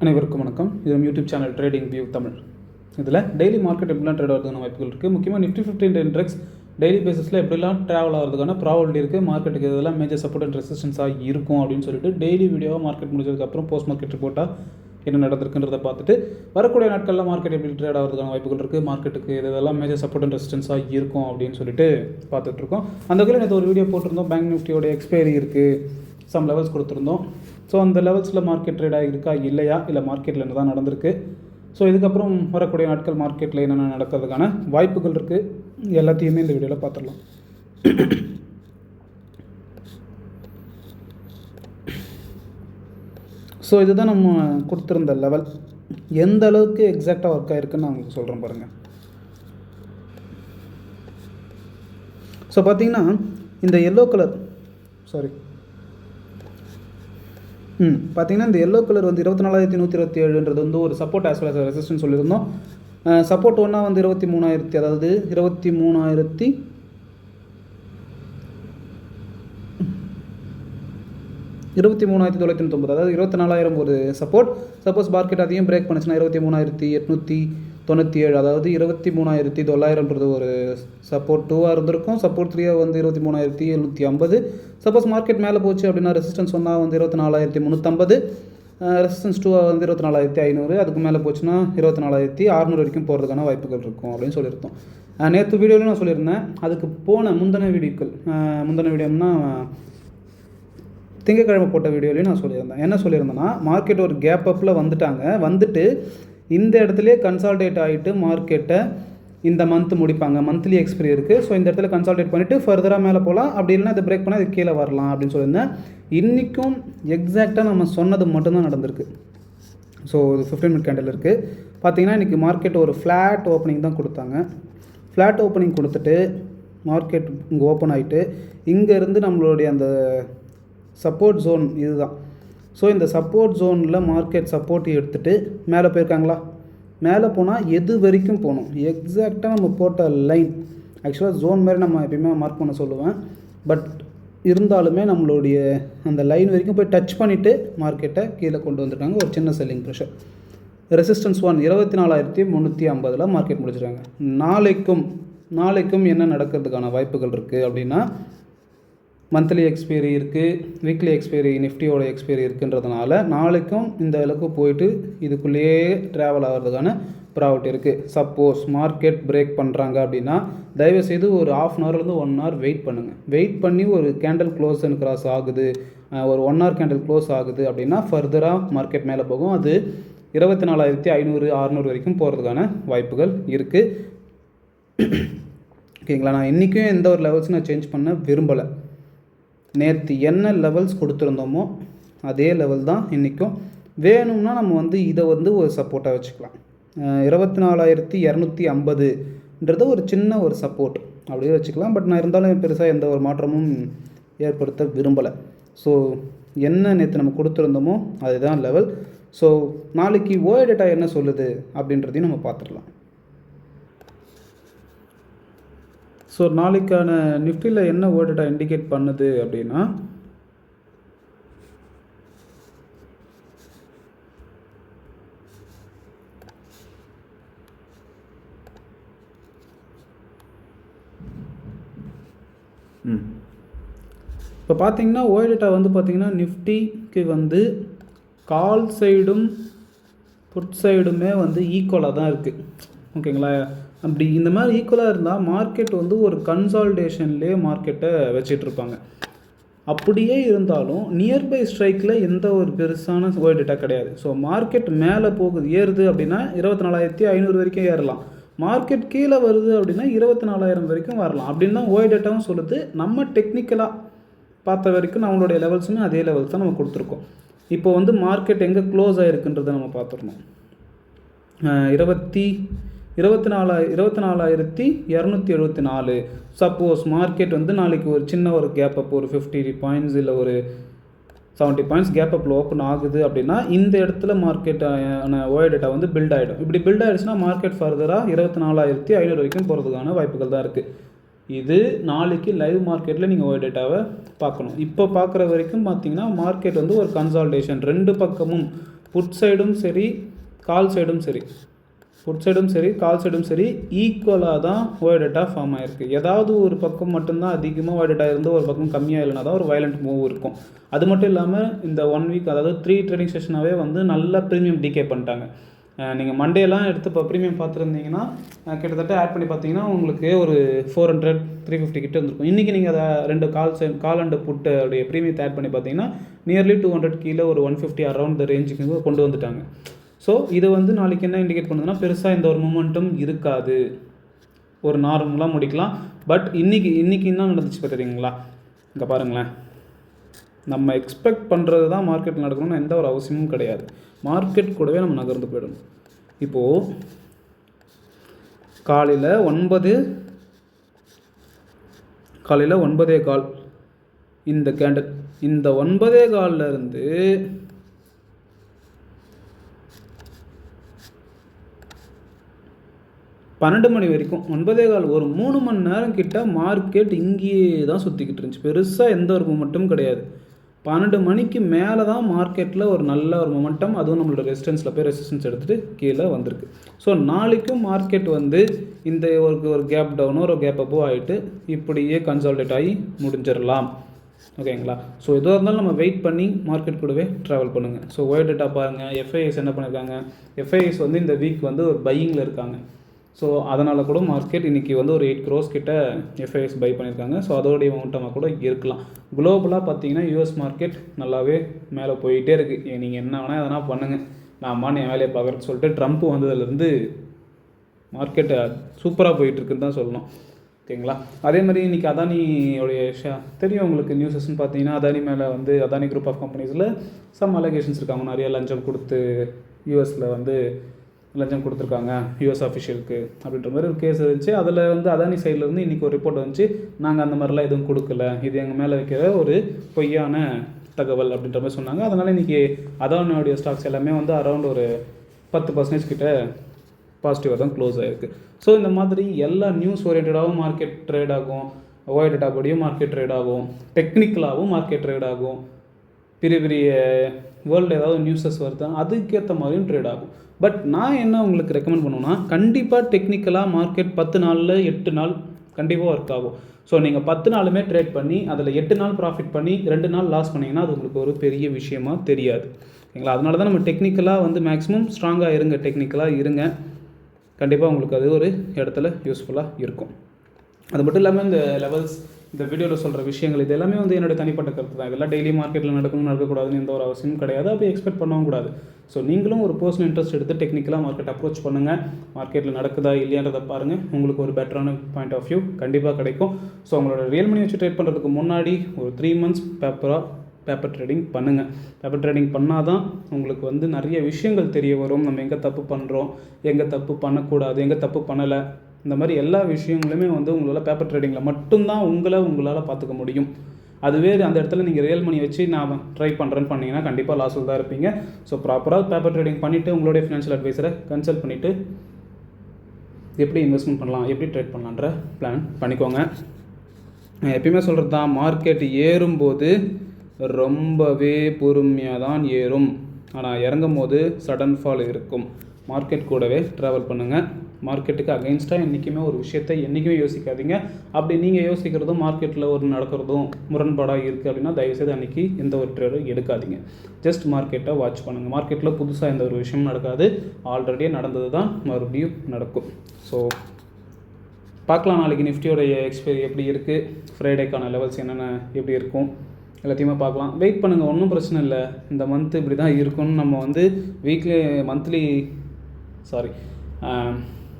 அனைவருக்கும் வணக்கம். இது நம்ம YouTube channel trading view Tamil. இதில் டெய்லி மார்க்கெட் எப்படிலாம் ட்ரேட் ஆகிறதுக்கான வாய்ப்புகள் இருக்குது. முக்கியமாக நிஃப்டி 50 இண்டெக்ஸ் டெய்லி பேசிஸில் எப்படிலாம் ட்ராவல் ஆகிறதுக்கான ப்ராபபிலிட்டி இருக்குது. மார்க்கெட்டுக்கு இதெல்லாம் மேஜர் சப்போர்ட் அண்ட் ரெசிஸ்டன்ஸாக இருக்கும் அப்படின்னு சொல்லிட்டு டெய்லி வீடியோவாக மார்க்கெட் முடிஞ்சதுக்கப்புறம் போஸ்ட் மார்க்கெட் ரிப்போர்ட்டாக என்ன நடந்திருக்குன்றதை பார்த்துட்டு வரக்கூடிய நாட்களில் மார்க்கெட் எப்படி ட்ரேட் ஆகிறதுக்கான வாய்ப்புகள் இருக்குது, மார்க்கெட்டுக்கு இதெல்லாம் மேஜர் சப்போர்ட் அண்ட் ரெசிஸ்டன்ஸாக இருக்கும் அப்படின்னு சொல்லிட்டு பார்த்துட்ருக்கோம். அந்த வகையில் நேற்று ஒரு வீடியோ போட்டிருந்தோம். பேங்க் நிஃப்டியோட எக்ஸ்பைரி இருக்குது, சம் லெவல்ஸ் கொடுத்துருந்தோம். ஸோ அந்த லெவல்ஸில் மார்க்கெட் ட்ரேட் ஆகிருக்கா இல்லையா, இல்லை மார்க்கெட்டில் என்ன தான் நடந்திருக்கு, ஸோ இதுக்கப்புறம் வரக்கூடிய நாட்கள் மார்க்கெட்டில் என்னென்ன நடக்கிறதுக்கான வாய்ப்புகள் இருக்குது, எல்லாத்தையுமே இந்த வீடியோவில் பார்த்துடலாம். ஸோ இதுதான் நம்ம கொடுத்துருந்த லெவல். எந்த அளவுக்கு எக்ஸாக்டாக ஒர்க் ஆகிருக்குன்னு நான் உங்களுக்கு சொல்கிறேன் பாருங்கள். ஸோ பார்த்தீங்கன்னா இந்த எல்லோ கலர் பார்த்தீங்கன்னா இந்த எல்லோ கலர் வந்து 24,127 வந்து ஒரு support as well as resistance சொல்லியிருந்தோம். சப்போர்ட் ஒன்றா வந்து 23,000, அதாவது 23,990, அதாவது 24,000 ஒரு சப்போர்ட். சப்போஸ் மார்க்கெட் அதையும் பிரேக் பண்ணுச்சுன்னா 23,897, அதாவது 23,900 ஒரு சப்போர்ட் 2ஆக இருந்திருக்கும். சப்போர்ட் 3 வந்து 23,750. சப்போஸ் மார்க்கெட் மேலே போச்சு அப்படின்னா ரெசிஸ்டன்ஸ் ஒன்றா வந்து 24,350, ரெசிஸ்டன்ஸ் 2 வந்து 24,500, அதுக்கு மேலே போச்சுன்னா 24,600 வரைக்கும் போகிறதுக்கான வாய்ப்புகள் இருக்கும் அப்படின்னு சொல்லியிருந்தோம். நேற்று வீடியோலையும் நான் சொல்லியிருந்தேன். அதுக்கு போன முந்தின வீடியோம்னா திங்கக்கிழமை போட்ட வீடியோலையும் நான் சொல்லியிருந்தேன். என்ன சொல்லியிருந்தேன்னா, மார்க்கெட் ஒரு கேப் அப்பில் வந்துட்டு இந்த இடத்துலையே கன்சால்டேட் ஆகிட்டு மார்க்கெட்டை இந்த மந்த் முடிப்பாங்க. மந்த்லி எக்ஸ்பைரி இருக்குது. ஸோ இந்த இடத்துல கன்சால்டேட் பண்ணிவிட்டு ஃபர்தராக மேலே போகலாம், அப்படி இல்லைனா இதை பிரேக் பண்ணால் இது கீழே வரலாம் அப்படின்னு சொல்லியிருந்தேன். இன்றைக்கும் எக்ஸாக்டாக நம்ம சொன்னது மட்டும்தான் நடந்திருக்கு. ஸோ இது 15 மினிட் கேண்டில் இருக்குது. பார்த்தீங்கன்னா இன்றைக்கி மார்க்கெட் ஒரு ஃப்ளாட் ஓப்பனிங் தான் கொடுத்தாங்க. ஃப்ளாட் ஓப்பனிங் கொடுத்துட்டு மார்க்கெட் இங்கே ஓப்பன் ஆகிட்டு இங்கேருந்து நம்மளுடைய அந்த சப்போர்ட் ஜோன் இதுதான். ஸோ இந்த சப்போர்ட் ஜோனில் மார்க்கெட் சப்போர்ட் எடுத்துகிட்டு மேலே போயிருக்காங்களா, மேலே போனால் எது வரைக்கும் போகணும், எக்ஸாக்டாக நம்ம போட்ட லைன். ஆக்சுவலாக ஜோன் மாதிரி நம்ம எப்பயுமே மார்க் பண்ண சொல்லுவேன். பட் இருந்தாலுமே நம்மளுடைய அந்த லைன் வரைக்கும் போய் டச் பண்ணிவிட்டு மார்க்கெட்டை கீழே கொண்டு வந்திருக்காங்க. ஒரு சின்ன செல்லிங் ப்ரெஷர். ரெசிஸ்டன்ஸ் 1 24,350 மார்க்கெட் முடிச்சிருக்காங்க. நாளைக்கும் என்ன நடக்கிறதுக்கான வாய்ப்புகள் இருக்குது அப்படின்னா, மந்த்லி எக்ஸ்பைரி இருக்குது, வீக்லி எக்ஸ்பைரி, நிஃப்டியோட எக்ஸ்பைரி இருக்குன்றதுனால நாளைக்கும் இந்த அளவுக்கு போயிட்டு இதுக்குள்ளேயே ட்ராவல் ஆகிறதுக்கான ப்ராபபிலிட்டி இருக்குது. சப்போஸ் மார்க்கெட் பிரேக் பண்ணுறாங்க அப்படின்னா தயவுசெய்து ஒரு 1/2 ஹவர்லேருந்து 1 ஹவர் வெயிட் பண்ணுங்கள். வெயிட் பண்ணி ஒரு கேண்டில் க்ளோஸ் அண்ட் கிராஸ் ஆகுது, ஒரு 1 ஹவர் கேண்டில் க்ளோஸ் ஆகுது அப்படின்னா ஃபர்தராக மார்க்கெட் மேலே போகும். அது 24,500, 600 வரைக்கும் போகிறதுக்கான வாய்ப்புகள் இருக்குது. ஓகேங்களா. நான் இன்றைக்கும் எந்த ஒரு லெவல்ஸும் நான் சேஞ்ச் பண்ண விரும்பலை. நேற்று என்ன லெவல்ஸ் கொடுத்துருந்தோமோ அதே லெவல் தான் இன்றைக்கும். வேணும்னா நம்ம வந்து இதை வந்து ஒரு சப்போர்ட்டாக வச்சுக்கலாம். 24,250 ஒரு சின்ன ஒரு சப்போர்ட் அப்படியே வச்சுக்கலாம். பட் நான் இருந்தாலும் பெருசாக எந்த ஒரு மாற்றமும் ஏற்படுத்த விரும்பலை. ஸோ என்ன நேற்று நம்ம கொடுத்துருந்தோமோ அதுதான் லெவல். ஸோ நாளைக்கு ஓஏ டேட்டா என்ன சொல்லுது அப்படின்றதையும் நம்ம பார்த்துடலாம். ஸோ நாளைக்கான நிஃப்டியில் என்ன ஓஏ டேட்டா இண்டிகேட் பண்ணுது அப்படின்னா, இப்போ பார்த்தீங்கன்னா ஓஏ டேட்டா வந்து பார்த்தீங்கன்னா நிஃப்டிக்கு வந்து கால் சைடும் புட் சைடுமே வந்து ஈக்குவலாக தான் இருக்குது. ஓகேங்களா. அப்படி இந்த மாதிரி ஈக்குவலாக இருந்தால் மார்க்கெட் வந்து ஒரு கன்சால்டேஷன்லேயே மார்க்கெட்டை வச்சிட்ருப்பாங்க. அப்படியே இருந்தாலும் நியர்பை ஸ்ட்ரைக்கில் எந்த ஒரு பெருசான ஓஏ டேட்டா கிடையாது. ஸோ மார்க்கெட் மேலே ஏறுது அப்படின்னா 24,500 வரைக்கும் ஏறலாம். மார்க்கெட் கீழே வருது அப்படின்னா 24,000 வரைக்கும் வரலாம் அப்படின்னு தான் ஓஏ டேட்டாவும் சொல்லுது. நம்ம டெக்னிக்கலாக பார்த்த வரைக்கும் நம்மளுடைய லெவல்ஸுமே அதே லெவல்ஸ் தான் நம்ம கொடுத்துருக்கோம். இப்போ வந்து மார்க்கெட் எங்கே க்ளோஸ் ஆகிருக்குன்றதை நம்ம பார்த்துருந்தோம். 24,274. சப்போஸ் மார்க்கெட் வந்து நாளைக்கு ஒரு சின்ன ஒரு கேப் அப், ஒரு 50 பாயிண்ட்ஸ் இல்லை ஒரு 70 பாயிண்ட்ஸ் கேப் அப்பில் ஓப்பன் ஆகுது அப்படின்னா இந்த இடத்துல மார்க்கெட்டான ஓஏ டேட்டா வந்து பில்ட் ஆகிடும். இப்படி பில்ட் ஆகிடுச்சுன்னா மார்க்கெட் ஃபர்தராக 24,500 வரைக்கும் போகிறதுக்கான வாய்ப்புகள் தான் இருக்குது. இது நாளைக்கு லைவ் மார்க்கெட்டில் நீங்கள் ஓஏ டேட்டாவை பார்க்கணும். இப்போ பார்க்குற வரைக்கும் பார்த்தீங்கன்னா மார்க்கெட் வந்து ஒரு கன்சால்டேஷன், ரெண்டு பக்கமும் புட் சைடும் சரி கால் சைடும் சரி, புட் சைடும் சரி கால் சைடும் சரி ஈக்குவலாக தான் ஓவர் டேட்டா ஃபார்ம் ஆகிருக்கு. ஏதாவது ஒரு பக்கம் மட்டும்தான் அதிகமாக ஓவர் டேட்டா இருந்து ஒரு பக்கம் கம்மியாக இல்லைனா தான் ஒரு வயலண்ட் மூவ் இருக்கும். அது மட்டும் இல்லாமல் இந்த 1 வீக் அதாவது 3 ட்ரேடிங் செஷனாகவே வந்து நல்ல ப்ரீமியம் டிகே பண்ணிட்டாங்க. நீங்கள் மண்டேலாம் எடுத்து இப்போ ப்ரீமியம் பார்த்துருந்தீங்கன்னா கிட்டத்தட்ட ஆட் பண்ணி பார்த்தீங்கன்னா உங்களுக்கு ஒரு 400 350 கிட்ட இருந்திருக்கும். இன்றைக்கி நீங்கள் அதை 2 கால் அண்டு புட்டு அப்படியே ப்ரீமியத்தை ஆட் பண்ணி பார்த்தீங்கன்னா நியர்லி 200 கீழே ஒரு 150 அரௌண்ட் ரேஞ்சுக்கு கொண்டு வந்துட்டாங்க. ஸோ இது வந்து நாளைக்கு என்ன இண்டிகேட் பண்ணுதுன்னா பெருசாக இந்த ஒரு மூமெண்ட்டும் இருக்காது, ஒரு நார்மலாக முடிக்கலாம். பட் இன்றைக்கி என்ன நடந்துச்சு பார்த்துறீங்களா? இங்கே பாருங்களேன், நம்ம எக்ஸ்பெக்ட் பண்ணுறது தான் மார்க்கெட் நடக்கணும்னு எந்த ஒரு அவசியமும் கிடையாது. மார்க்கெட் கூடவே நம்ம நகர்ந்து போயிடணும். இப்போது காலையில் 9:15 இந்த கேண்டல், இந்த 9:15 12 மணி வரைக்கும் 9:15 ஒரு 3 மணி நேரம் கிட்ட மார்க்கெட் இங்கேயே தான் சுற்றிக்கிட்டு இருந்துச்சு. பெருசாக எந்த ஒரு மொமெண்ட்டும் கிடையாது. 12 மணிக்கு மேலே தான் மார்க்கெட்டில் ஒரு நல்ல ஒரு மொமெண்டம், அதுவும் நம்மளோட ரெசிஸ்டன்ஸில் போய் ரெசிஸ்டன்ஸ் எடுத்துகிட்டு கீழே வந்திருக்கு. ஸோ நாளைக்கும் மார்க்கெட் வந்து இந்த ஒரு கேப் டவுனோ ஒரு கேப் அப்போ ஆகிட்டு இப்படியே கன்சால்டேட் ஆகி முடிஞ்சிடலாம். ஓகேங்களா? ஸோ எதுவாக இருந்தாலும் நம்ம வெயிட் பண்ணி மார்க்கெட் கூடவே ட்ராவல் பண்ணுங்கள். ஸோ ஒயர் டேட்டா பாருங்கள், எஃப்ஐஎஸ் என்ன பண்ணியிருக்காங்க, எஃப்ஐஎஸ் வந்து இந்த வீக் வந்து ஒரு பையிங்கில் இருக்காங்க. ஸோ அதனால் கூட மார்க்கெட் இன்றைக்கி வந்து ஒரு 8 crores கிட்ட எஃப்ஐஎஸ் பை பண்ணியிருக்காங்க. ஸோ அதோடைய மொமெண்டமாக கூட இருக்கலாம். குளோபலாக பார்த்தீங்கன்னா யூஎஸ் மார்க்கெட் நல்லாவே மேலே போயிட்டே இருக்குது. நீங்கள் என்ன வேணால் எதனா பண்ணுங்கள், நான் என் வேலையை பார்க்குறேன்னு சொல்லிட்டு ட்ரம்ப் வந்ததுலேருந்து மார்க்கெட்டு சூப்பராக போயிட்டுருக்குன்னு தான் சொல்லணும். ஓகேங்களா? அதே மாதிரி இன்றைக்கி அதானியோடைய தெரியும் உங்களுக்கு நியூஸஸ்ன்னு பார்த்தீங்கன்னா, அதானி மேலே வந்து அதானி குரூப் ஆஃப் கம்பெனிஸில் சம் அலிகேஷன்ஸ் இருக்காங்க. நிறைய லஞ்சம் கொடுத்து யூஎஸில் வந்து லஞ்சம் கொடுத்துருக்காங்க யூஎஸ் அஃபிஷியலுக்கு அப்படின்ற மாதிரி ஒரு கேஸ் இருந்துச்சு. அதில் வந்து அதானி சைட்லேருந்து இன்றைக்கி ஒரு ரிப்போர்ட் வந்துச்சு, நாங்கள் அந்த மாதிரிலாம் எதுவும் கொடுக்கல, இது எங்கள் மேலே வைக்கிற ஒரு பொய்யான தகவல் அப்படின்ற மாதிரி சொன்னாங்க. அதனால் இன்றைக்கி அதானியோடைய ஸ்டாக்ஸ் எல்லாமே வந்து அரௌண்ட் ஒரு 10% கிட்ட பாசிட்டிவாக தான் க்ளோஸ் ஆகிருக்கு. ஸோ இந்த மாதிரி எல்லா நியூஸ் ஓரியன்டாகவும் மார்க்கெட் ட்ரேட் ஆகும், ஓவர் டேட்டா படியும் மார்க்கெட் ட்ரேட் ஆகும், டெக்னிக்கலாகவும் மார்க்கெட் ட்ரேட் ஆகும், பெரிய வேர்ல்டு ஏதாவது நியூஸஸ் வருதா அதுக்கேற்ற மாதிரியும் ட்ரேட் ஆகும். பட் நான் என்ன உங்களுக்கு ரெக்கமெண்ட் பண்ணுவேன்னா, கண்டிப்பாக டெக்னிக்கலாக மார்க்கெட் 10 நாளில் 8 நாள் கண்டிப்பாக ஒர்க் ஆகும். ஸோ நீங்கள் 10 நாளுமே ட்ரேட் பண்ணி அதில் 8 நாள் ப்ராஃபிட் பண்ணி 2 நாள் லாஸ் பண்ணிங்கன்னா அது உங்களுக்கு ஒரு பெரிய விஷயமா தெரியாது. ஓகேங்களா? அதனால தான் நம்ம டெக்னிக்கலாக வந்து மேக்ஸிமம் ஸ்ட்ராங்காக இருங்க, டெக்னிக்கலாக இருங்க. கண்டிப்பாக உங்களுக்கு அது ஒரு இடத்துல யூஸ்ஃபுல்லாக இருக்கும். அது மட்டும் இல்லாமல் இந்த லெவல்ஸ், இந்த வீடியோவில் சொல்கிற விஷயங்கள் இது எல்லாமே வந்து என்னோட தனிப்பட்ட கருத்து தான். இதெல்லாம் டெய்லி மார்க்கெட்டில் நடக்கக்கூடாதுன்னு எந்த ஒரு அவசியமும் கிடையாது. அப்படி எக்ஸ்பெக்ட் பண்ணவும் கூடாது. ஸோ நீங்களும் ஒரு பர்சனல் இன்ட்ரெஸ்ட் எடுத்து டெக்னிக்கலாக மார்க்கெட் அப்ரோச் பண்ணுங்கள். மார்க்கெட்டில் நடக்குதா இல்லையான்றதை பாருங்கள். உங்களுக்கு ஒரு பெட்டரான பாயிண்ட் ஆஃப் வியூ கண்டிப்பாக கிடைக்கும். ஸோ உங்களோட ரியல் மணி வச்சு ட்ரேட் பண்ணுறதுக்கு முன்னாடி ஒரு 3 months பேப்பர் ட்ரேடிங் பண்ணுங்கள். பேப்பர் ட்ரேடிங் பண்ணால் தான் உங்களுக்கு வந்து நிறைய விஷயங்கள் தெரிய வரும். நம்ம எங்கே தப்பு பண்ணுறோம், எங்கே தப்பு பண்ணக்கூடாது, எங்கே தப்பு பண்ணலை, இந்த மாதிரி எல்லா விஷயங்களுமே வந்து உங்களால் பேப்பர் ட்ரேடிங்கில் மட்டும்தான் உங்களால் பார்த்துக்க முடியும். அதுவே அந்த இடத்துல நீங்கள் ரியல் மணி வச்சு நான் ட்ரை பண்ணுறேன்னு பண்ணிங்கன்னா கண்டிப்பாக லாஸில் தான் இருப்பீங்க. ஸோ ப்ராப்பராக பேப்பர் ட்ரேடிங் பண்ணிவிட்டு உங்களுடைய ஃபினான்ஷியல் அட்வைசரை கன்சல்ட் பண்ணிவிட்டு எப்படி இன்வெஸ்ட்மெண்ட் பண்ணலாம், எப்படி ட்ரேட் பண்ணலான்ற பிளான் பண்ணிக்கோங்க. நான் எப்பயுமே சொல்கிறது தான், மார்க்கெட் ஏறும்போது ரொம்பவே பொறுமையாக தான் ஏறும், ஆனால் இறங்கும் போது சடன் ஃபால் இருக்கும். மார்க்கெட் கூடவே ட்ராவல் பண்ணுங்கள். மார்க்கெட்டுக்கு அகைன்ஸ்டாக என்றைக்குமே ஒரு விஷயத்தை என்றைக்குமே யோசிக்காதீங்க. அப்படி நீங்கள் யோசிக்கிறதும் மார்க்கெட்டில் ஒரு நடக்கிறதும் முரண்பாடாக இருக்குது அப்படின்னா தயவுசெய்து அன்றைக்கி எந்த ஒரு ட்ரேடும் எடுக்காதீங்க. ஜஸ்ட் மார்க்கெட்டை வாட்ச் பண்ணுங்கள். மார்க்கெட்டில் புதுசாக எந்த ஒரு விஷயமும் நடக்காது, ஆல்ரெடியே நடந்தது தான் மறுபடியும் நடக்கும். ஸோ பார்க்கலாம் நாளைக்கு நிஃப்டியோடைய எக்ஸ்பைரி எப்படி இருக்குது, ஃப்ரைடேக்கான லெவல்ஸ் என்னென்ன எப்படி இருக்கும் எல்லாத்தையுமே பார்க்கலாம். வெயிட் பண்ணுங்கள், ஒன்றும் பிரச்சனை இல்லை. இந்த மந்த்து இப்படி தான் இருக்கும்னு நம்ம வந்து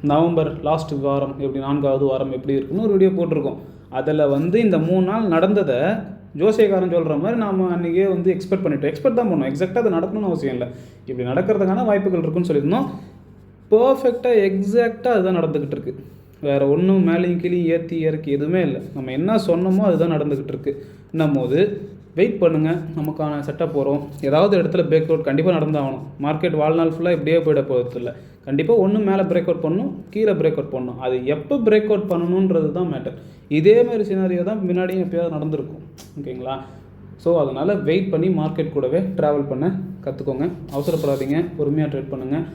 நவம்பர் லாஸ்ட் வாரம் எப்படி 4வது வாரம் எப்படி இருக்குன்னு ஒரு வீடியோ போட்டிருக்கோம். அதில் வந்து இந்த 3 நாள் நடந்ததை ஜோசியக்காரன் சொல்கிற மாதிரி நாம் அன்றைக்கே வந்து எக்ஸ்பெக்ட் தான் பண்ணோம். எக்ஸாக்டாக அது நடக்கணும்னு அவசியம் இல்லை, இப்படி நடக்கிறதுக்கான வாய்ப்புகள் இருக்குன்னு சொல்லியிருந்தோம். பர்ஃபெக்டாக எக்ஸாக்டாக அதுதான் நடந்துக்கிட்டு இருக்குது. வேறு ஒன்றும் மேலேயும் கீழே ஏற்றி இறக்கி எதுவுமே இல்லை. நம்ம என்ன சொன்னோமோ அதுதான் நடந்துக்கிட்டு இருக்குது. போது வெயிட் பண்ணுங்கள், நமக்கான செட்டப் போகிறோம். ஏதாவது இடத்துல பிரேக் அவுட் கண்டிப்பாக நடந்தாகணும். மார்க்கெட் வாழ்நாள் ஃபுல்லாக இப்படியே போயிட போகிறது இல்லை. கண்டிப்பாக ஒன்று மேலே பிரேக் அவுட் பண்ணணும், கீழே பிரேக் அவுட் பண்ணணும். அது எப்போ பிரேக் அவுட் பண்ணணுன்றது தான் மேட்டர். இதே மாதிரி சினாரியோ தான் முன்னாடியும் எப்போயாவது நடந்திருக்கும். ஓகேங்களா? ஸோ அதனால் வெயிட் பண்ணி மார்க்கெட் கூடவே ட்ராவல் பண்ண கற்றுக்கோங்க. அவசரப்படாதீங்க, பொறுமையாக ட்ரேட் பண்ணுங்கள்,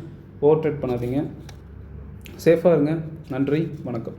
ஓவர் ட்ரேட் பண்ணாதீங்க, சேஃபாக இருங்க. நன்றி, வணக்கம்.